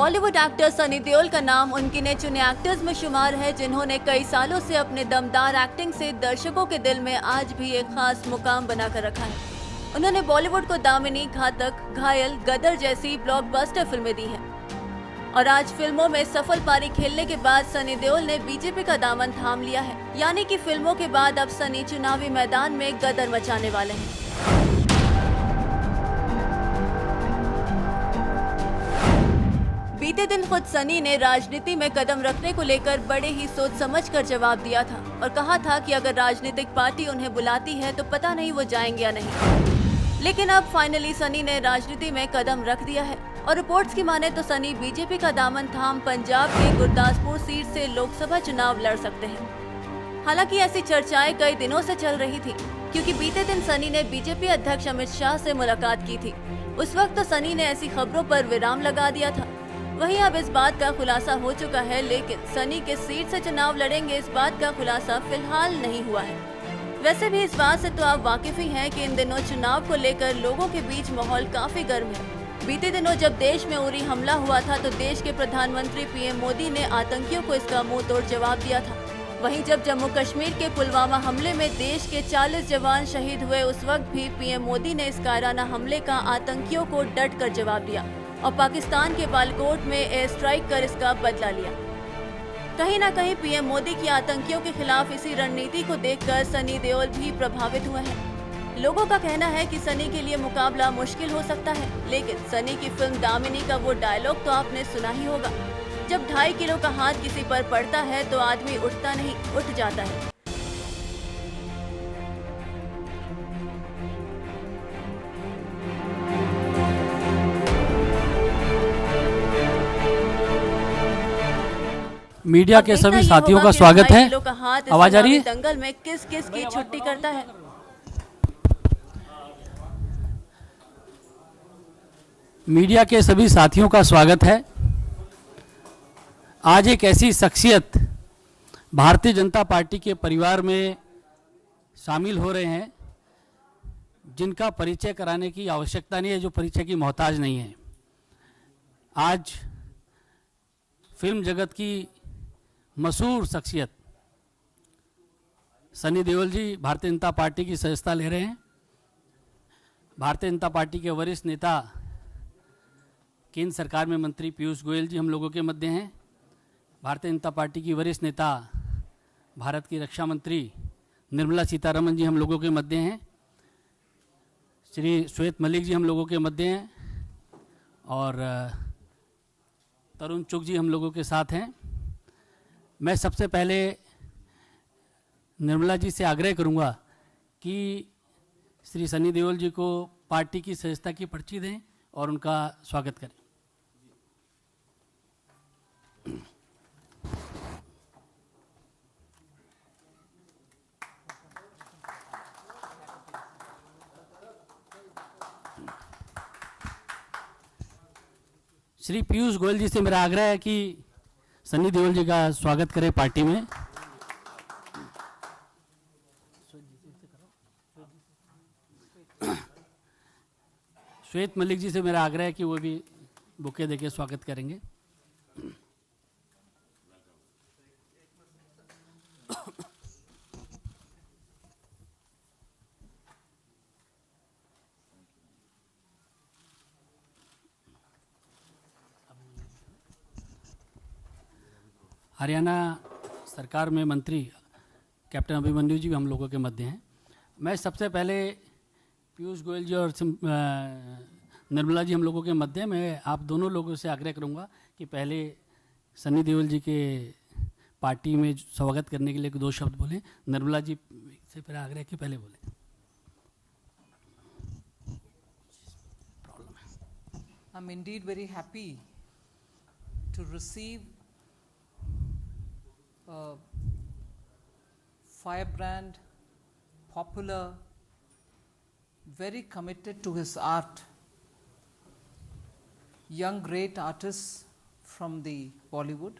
Bollywood actor Sunny Deol का नाम उन गिने चुने एक्टर्स में शुमार है जिन्होंने कई सालों से अपने दमदार एक्टिंग से दर्शकों के दिल में आज भी एक खास मुकाम बनाकर रखा है। उन्होंने बॉलीवुड को दामिनी, घातक, घायल, गदर जैसी ब्लॉकबस्टर फिल्में दी हैं। और आज फिल्मों में सफल पारी खेलने के बाद सनी देओल ने बीजेपी का दामन थाम लिया है। यानी कि फिल्मों के बाद अब सनी चुनावी मैदान में गदर मचाने वाले हैं। बीते दिन खुद सनी ने राजनीति में कदम रखने को लेकर बड़े ही सोच समझकर जवाब दिया था और कहा था कि अगर राजनीतिक पार्टी उन्हें बुलाती है तो पता नहीं वो जाएंगे या नहीं। लेकिन अब फाइनली सनी ने राजनीति में कदम रख दिया है और रिपोर्ट्स की माने तो सनी बीजेपी का दामन थाम पंजाब के गुरदासपुर सीट से लोकसभा चुनाव लड़ सकते हैं। हालांकि ऐसी चर्चाएं कई दिनों से चल रही थी क्योंकि बीते दिन सनी ने बीजेपी अध्यक्ष अमित शाह से मुलाकात की थी। उस वक्त तो सनी ने ऐसी खबरों पर विराम लगा दिया था। वहीं अब इस बात का खुलासा हो चुका है, लेकिन सनी किस सीट से चुनाव लड़ेंगे इस बात का खुलासा फिलहाल नहीं हुआ है। वैसे भी इस बात से तो आप वाकिफ ही हैं कि इन दिनों चुनाव को लेकर लोगों के बीच माहौल काफी गर्म है। बीते दिनों जब देश में उरी हमला हुआ था तो देश के प्रधानमंत्री पीएम मोदी ने आतंकियों को इसका मुंह तोड़ जवाब दिया था। वहीं जब जम्मू कश्मीर के पुलवामा हमले में देश के 40 जवान शहीद हुए उस वक्त भी पीएम मोदी ने इस कायराना हमले का आतंकियों को डट कर जवाब दिया और पाकिस्तान के बालाकोट में एयर स्ट्राइक कर इसका बदला लिया। कहीं ना कहीं पीएम मोदी की आतंकियों के खिलाफ इसी रणनीति को देखकर सनी देओल भी प्रभावित हुए हैं। लोगों का कहना है कि सनी के लिए मुकाबला मुश्किल हो सकता है, लेकिन सनी की फिल्म दामिनी का वो डायलॉग तो आपने सुना ही होगा, जब 2.5 किलो का हाथ किसी पर पड़ता है तो आदमी उठता नहीं, उठ जाता है। मीडिया के सभी साथियों का स्वागत है। आवाज आ रही है? दंगल में किस किस की छुट्टी करता है। मीडिया के सभी साथियों का स्वागत है। आज एक ऐसी शख्सियत भारतीय जनता पार्टी के परिवार में शामिल हो रहे हैं जिनका परिचय कराने की आवश्यकता नहीं है, जो परिचय की मोहताज नहीं है। आज फिल्म जगत की मशहूर शख्सियत सनी देओल जी भारतीय जनता पार्टी की सदस्यता ले रहे हैं। भारतीय जनता पार्टी के वरिष्ठ नेता केंद्र सरकार में मंत्री पीयूष गोयल जी हम लोगों के मध्य हैं। भारतीय जनता पार्टी की वरिष्ठ नेता भारत की रक्षा मंत्री निर्मला सीतारमण जी हम लोगों के मध्य हैं। श्री श्वेत मलिक जी हम लोगों के मध्य हैं और तरुण चुग जी हम लोगों के साथ हैं। मैं सबसे पहले निर्मला जी से आग्रह करूंगा कि श्री सनी देओल जी को पार्टी की सदस्यता की पर्ची दें और उनका स्वागत करें। श्री पीयूष गोयल जी से मेरा आग्रह है कि सनी देओल जी का स्वागत करें पार्टी में। श्वेत मलिक जी से मेरा आग्रह है कि वो भी बुके देके स्वागत करेंगे। हरियाणा सरकार में मंत्री कैप्टन अभिमन्यु जी भी हम लोगों के मध्य हैं। मैं सबसे पहले पीयूष गोयल जी और निर्मला जी हम लोगों के मध्य हैं। मैं आप दोनों लोगों से आग्रह करूंगा कि पहले सनी देओल जी के पार्टी में स्वागत करने के लिए 2 शब्द बोलें। निर्मला जी से फिर आग्रह कि पहले बोलें। I'm indeed very happy to receive a firebrand, popular, very committed to his art, young great artist from the Bollywood,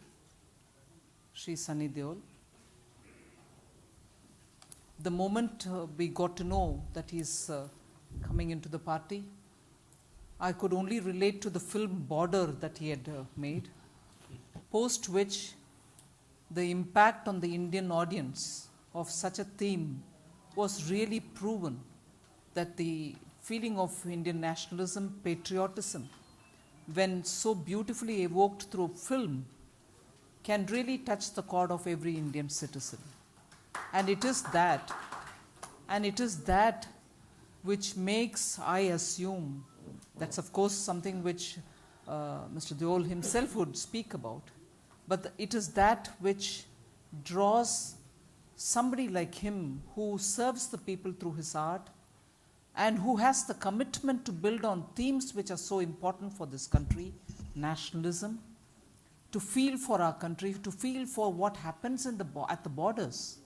Shri Sunny Deol. The moment we got to know that he's coming into the party, I could only relate to the film Border that he had made, post which the impact on the Indian audience of such a theme was really proven, that the feeling of Indian nationalism, patriotism, when so beautifully evoked through film, can really touch the chord of every Indian citizen. And it is that which makes, I assume, that's of course something which Mr. Deol himself would speak about, but it is that which draws somebody like him who serves the people through his art and who has the commitment to build on themes which are so important for this country, nationalism, to feel for our country, to feel for what happens at the borders,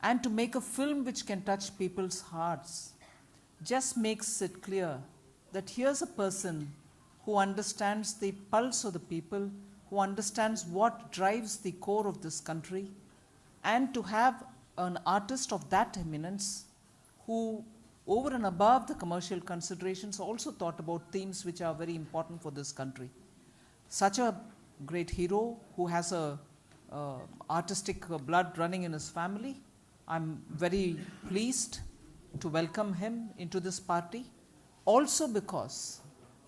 and to make a film which can touch people's hearts, just makes it clear that here's a person who understands the pulse of the people, who understands what drives the core of this country, and to have an artist of that eminence who, over and above the commercial considerations, also thought about themes which are very important for this country. Such a great hero who has a artistic blood running in his family. I'm very pleased to welcome him into this party, also because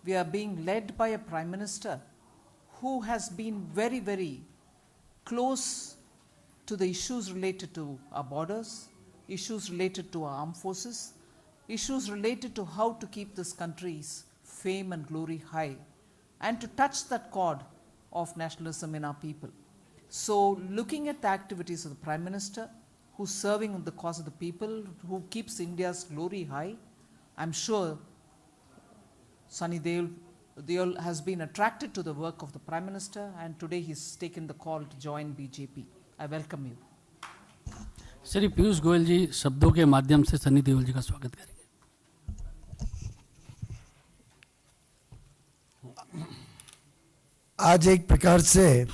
we are being led by a Prime Minister who has been very, very close to the issues related to our borders, issues related to our armed forces, issues related to how to keep this country's fame and glory high, and to touch that chord of nationalism in our people. So looking at the activities of the Prime Minister, who's serving the cause of the people, who keeps India's glory high, I'm sure Sunny Deol has been attracted to the work of the Prime Minister, and today he's taken the call to join BJP. I welcome you. Shri Piyush Goyal जी शब्दों के माध्यम से सनी देओल जी का स्वागत करेंगे। आज एक प्रकार से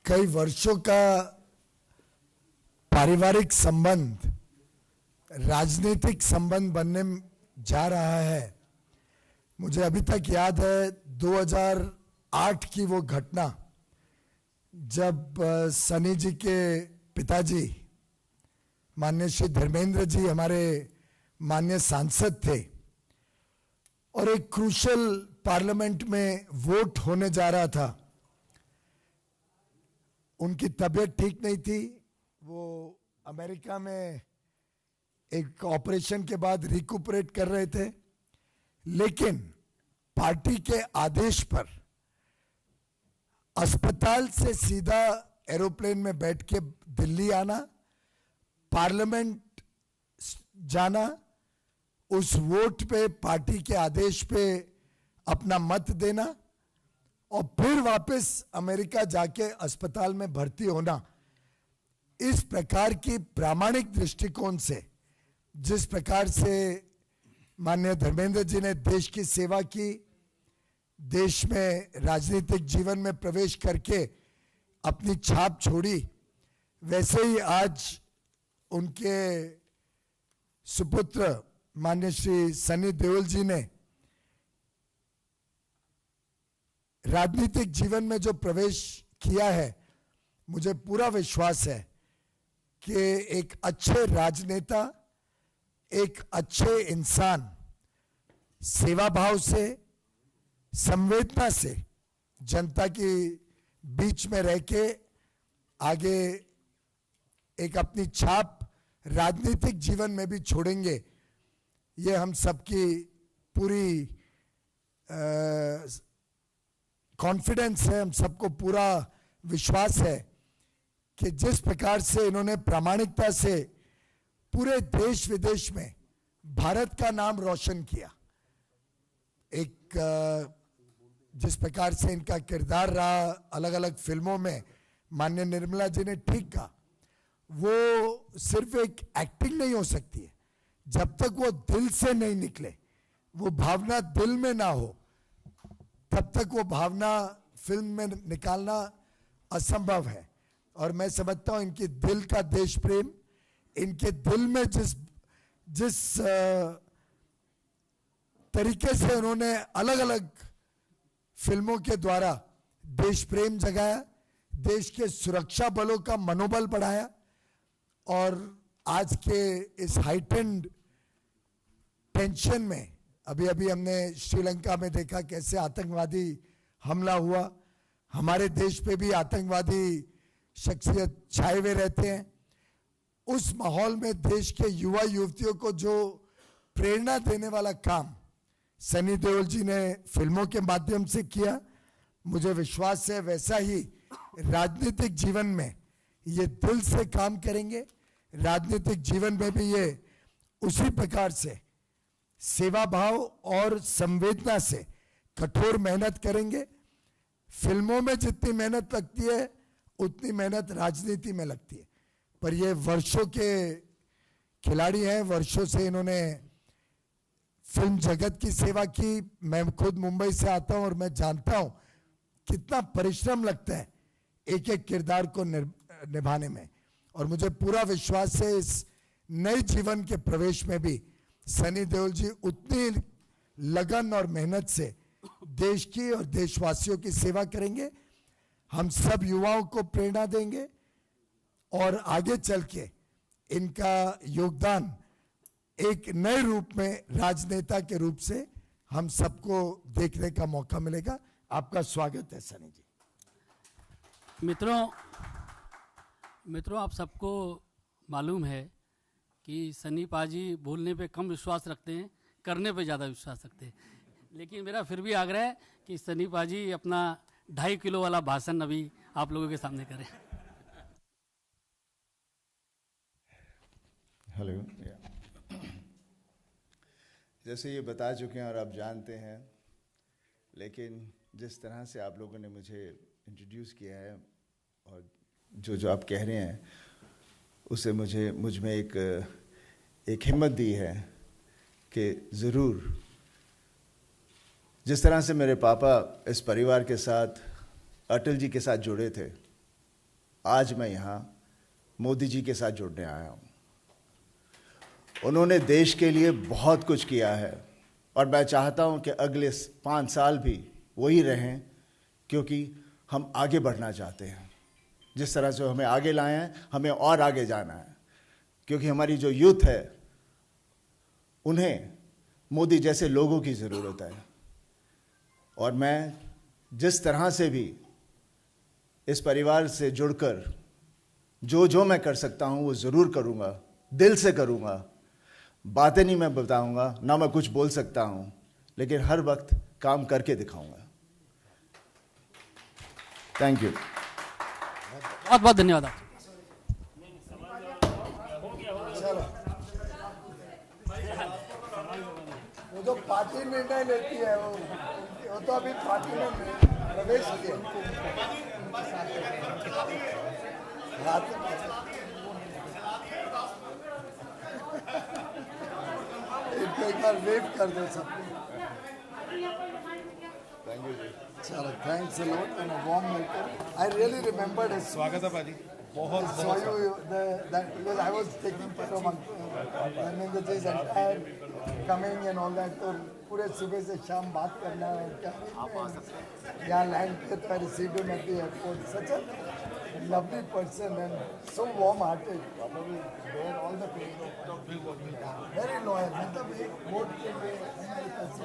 कई वर्षों का पारिवारिक संबंध राजनीतिक संबंध बनने जा रहा है। मुझे अभी तक याद है 2008 की वो घटना, जब सनी जी के पिताजी माननीय श्री धर्मेंद्र जी हमारे माननीय सांसद थे और एक क्रूशल पार्लियामेंट में वोट होने जा रहा था। उनकी तबीयत ठीक नहीं थी, वो अमेरिका में एक ऑपरेशन के बाद रिकूपरेट कर रहे थे, लेकिन पार्टी के आदेश पर अस्पताल से सीधा एरोप्लेन में बैठ के दिल्ली आना, पार्लियामेंट जाना, उस वोट पे पार्टी के आदेश पे अपना मत देना और फिर वापस अमेरिका जाके अस्पताल में भर्ती होना। इस प्रकार की प्रामाणिक दृष्टिकोण से जिस प्रकार से माननीय धर्मेंद्र जी ने देश की सेवा की, देश में राजनीतिक जीवन में प्रवेश करके अपनी छाप छोड़ी, वैसे ही आज उनके सुपुत्र माननीय श्री सनी देओल जी ने राजनीतिक जीवन में जो प्रवेश किया है, मुझे पूरा विश्वास है कि एक अच्छे राजनेता, एक अच्छे इंसान सेवा भाव से, संवेदना से जनता की बीच में रह के आगे एक अपनी छाप राजनीतिक जीवन में भी छोड़ेंगे, ये हम सबकी पूरी कॉन्फिडेंस है, हम सबको पूरा विश्वास है कि जिस प्रकार से इन्होंने प्रामाणिकता से पूरे देश विदेश में भारत का नाम रोशन किया, एक जिस प्रकार से इनका किरदार रहा अलग अलग फिल्मों में, माननीय निर्मला जी ने ठीक कहा, वो सिर्फ एक एक्टिंग नहीं हो सकती है जब तक वो दिल से नहीं निकले, वो भावना दिल में ना हो, तब तक वो भावना फिल्म में निकालना असंभव है। और मैं समझता हूं इनकी दिल का देश प्रेम, इनके दिल में जिस तरीके से उन्होंने अलग अलग फिल्मों के द्वारा देश प्रेम जगाया, देश के सुरक्षा बलों का मनोबल बढ़ाया और आज के इस हाइटेंड टेंशन में अभी अभी हमने श्रीलंका में देखा कैसे आतंकवादी हमला हुआ, हमारे देश पे भी आतंकवादी शख्सियत छाए हुए रहते हैं। उस माहौल में देश के युवा युवतियों को जो प्रेरणा देने वाला काम सनी देओल जी ने फिल्मों के माध्यम से किया, मुझे विश्वास है वैसा ही राजनीतिक जीवन में ये दिल से काम करेंगे। राजनीतिक जीवन में भी ये उसी प्रकार से सेवा भाव और संवेदना से कठोर मेहनत करेंगे। फिल्मों में जितनी मेहनत लगती है उतनी मेहनत राजनीति में लगती है, पर ये वर्षों के खिलाड़ी हैं, वर्षों से इन्होंने फिल्म जगत की सेवा की। मैं खुद मुंबई से आता हूं और मैं जानता हूं कितना परिश्रम लगता है एक एक किरदार को निभाने में, और मुझे पूरा विश्वास है इस नए जीवन के प्रवेश में भी सनी देओल जी उतनी लगन और मेहनत से देश की और देशवासियों की सेवा करेंगे। हम सब युवाओं को प्रेरणा देंगे और आगे चल के इनका योगदान एक नए रूप में राजनेता के रूप से हम सबको देखने का मौका मिलेगा। आपका स्वागत है सनी जी। मित्रों, आप सबको मालूम है कि सनी पाजी बोलने पे कम विश्वास रखते हैं, करने पे ज़्यादा विश्वास रखते हैं, लेकिन मेरा फिर भी आग्रह है कि सनी पाजी अपना 2.5 किलो वाला भाषण अभी आप लोगों के सामने करें। हेलो, जैसे ये बता चुके हैं और आप जानते हैं, लेकिन जिस तरह से आप लोगों ने मुझे इंट्रोड्यूस किया है और जो आप कह रहे हैं उससे मुझ में एक हिम्मत दी है कि ज़रूर जिस तरह से मेरे पापा इस परिवार के साथ अटल जी के साथ जुड़े थे, आज मैं यहाँ मोदी जी के साथ जुड़ने आया हूँ। उन्होंने देश के लिए बहुत कुछ किया है और मैं चाहता हूँ कि अगले 5 साल भी वही रहें, क्योंकि हम आगे बढ़ना चाहते हैं। जिस तरह से हमें आगे लाए हैं, हमें और आगे जाना है, क्योंकि हमारी जो यूथ है उन्हें मोदी जैसे लोगों की ज़रूरत है। और मैं जिस तरह से भी इस परिवार से जुड़कर जो मैं कर सकता हूँ वो ज़रूर करूँगा, दिल से करूँगा। बातें नहीं मैं बताऊँगा, ना मैं कुछ बोल सकता हूँ, लेकिन हर वक्त काम करके दिखाऊँगा। थैंक यू, बहुत बहुत धन्यवाद। चलो, वो जो पार्टी निर्णय लेती है वो तो अभी पार्टी में प्रवेश किया। एक बार वेव कर दो सबको। थैंक यू जी। चलो, thanks a lot and a warm welcome. I really remembered his स्वागत है पाजी, बहुत saw you that because I was taking from Dharmendra ji's entire coming and all that, तो पूरे सुबह से शाम बात करना है और क्या यहाँ लैंड किया तो I received him at the airport. Such a lovely person and so warm-hearted. Probably bear all the pain. Very loyal. मतलब एक वोट के लिए अमेरिका से